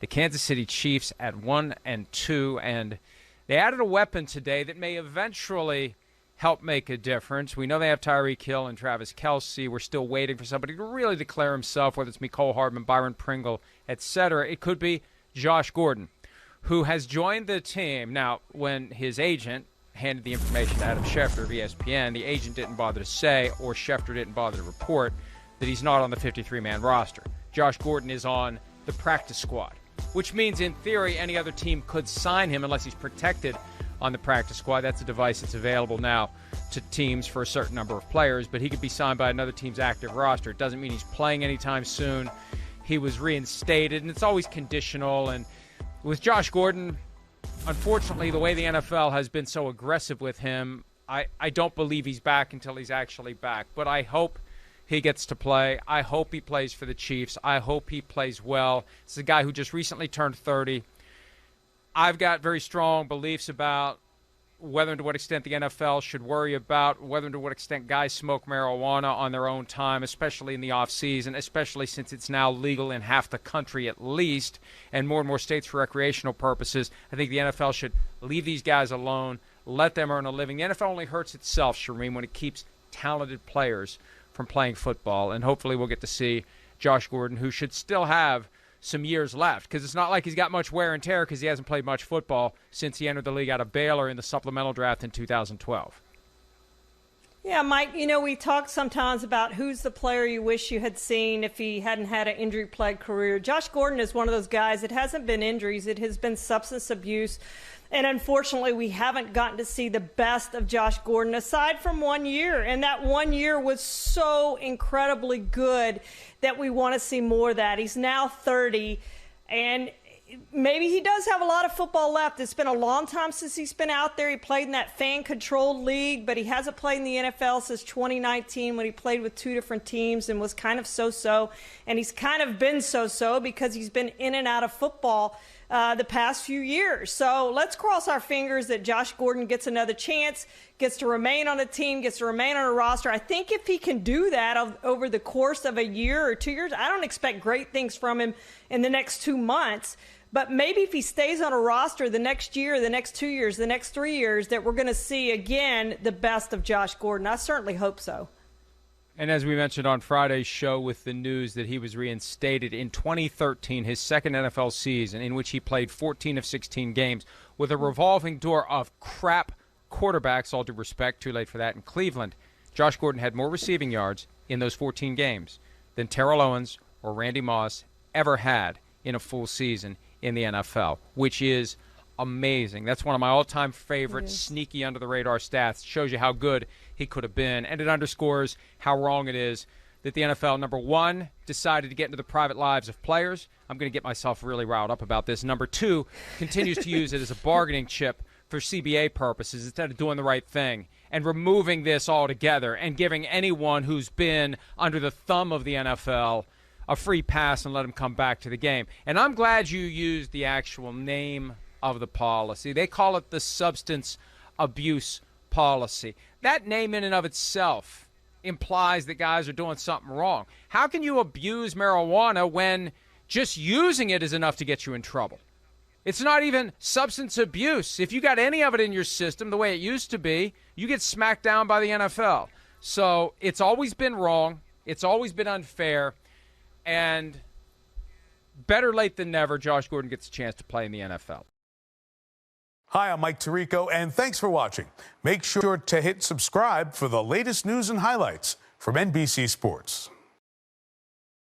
the Kansas City Chiefs at 1-2, and they added a weapon today that may eventually help make a difference. We know they have Tyreek Hill and Travis Kelce. We're still waiting for somebody to really declare himself, whether it's Mecole Hardman, Byron Pringle, etc. It could be Josh Gordon, who has joined the team. Now, when his agent handed the information to Adam Schefter of ESPN, the agent didn't bother to say, or Schefter didn't bother to report, that he's not on the 53-man roster. Josh Gordon is on the practice squad, which means in theory any other team could sign him unless he's protected on the practice squad. That's a device that's available now to teams for a certain number of players, but he could be signed by another team's active roster. It doesn't mean he's playing anytime soon. He was reinstated, and it's always conditional. And with Josh Gordon, unfortunately, the way the NFL has been so aggressive with him, I don't believe he's back until he's actually back. But I hope he gets to play. I hope he plays for the Chiefs. I hope he plays well. This is a guy who just recently turned 30. I've got very strong beliefs about whether and to what extent the NFL should worry about whether and to what extent guys smoke marijuana on their own time, especially in the offseason, especially since it's now legal in half the country at least, and more states for recreational purposes. I think the NFL should leave these guys alone, let them earn a living. The NFL only hurts itself, Shereen, when it keeps talented players from playing football, and hopefully we'll get to see Josh Gordon, who should still have some years left, because it's not like he's got much wear and tear because he hasn't played much football since he entered the league out of Baylor in the supplemental draft in 2012. Yeah, Mike, we talk sometimes about who's the player you wish you had seen if he hadn't had an injury-plagued career. Josh Gordon is one of those guys. It hasn't been injuries. It has been substance abuse. And unfortunately, we haven't gotten to see the best of Josh Gordon aside from 1 year. And that 1 year was so incredibly good that we want to see more of that. He's now 30, and maybe he does have a lot of football left. It's been a long time since he's been out there. He played in that fan-controlled league, but he hasn't played in the NFL since 2019 when he played with two different teams and was kind of so-so. And he's kind of been so-so because he's been in and out of football the past few years. So let's cross our fingers that Josh Gordon gets another chance, gets to remain on a team, gets to remain on a roster. I think if he can do that over the course of a year or 2 years, I don't expect great things from him in the next 2 months. But maybe if he stays on a roster the next year, the next 2 years, the next 3 years, that we're going to see, again, the best of Josh Gordon. I certainly hope so. And as we mentioned on Friday's show with the news that he was reinstated in 2013, his second NFL season, in which he played 14 of 16 games with a revolving door of crap quarterbacks, all due respect, too late for that, in Cleveland. Josh Gordon had more receiving yards in those 14 games than Terrell Owens or Randy Moss ever had in a full season in the NFL, which is amazing. That's one of my all-time favorite sneaky under-the-radar stats. Shows you how good he could have been, and it underscores how wrong it is that the NFL, number one, decided to get into the private lives of players. I'm going to get myself really riled up about this. Number two, continues to use it as a bargaining chip for CBA purposes instead of doing the right thing and removing this altogether and giving anyone who's been under the thumb of the NFL a free pass and let him come back to the game. And I'm glad you used the actual name of the policy. They call it the substance abuse policy. That name in and of itself implies that guys are doing something wrong. How can you abuse marijuana when just using it is enough to get you in trouble? It's not even substance abuse. If you got any of it in your system the way it used to be, you get smacked down by the NFL. So it's always been wrong. It's always been unfair. And better late than never, Josh Gordon gets a chance to play in the NFL. Hi, I'm Mike Tirico, and thanks for watching. Make sure to hit subscribe for the latest news and highlights from NBC Sports.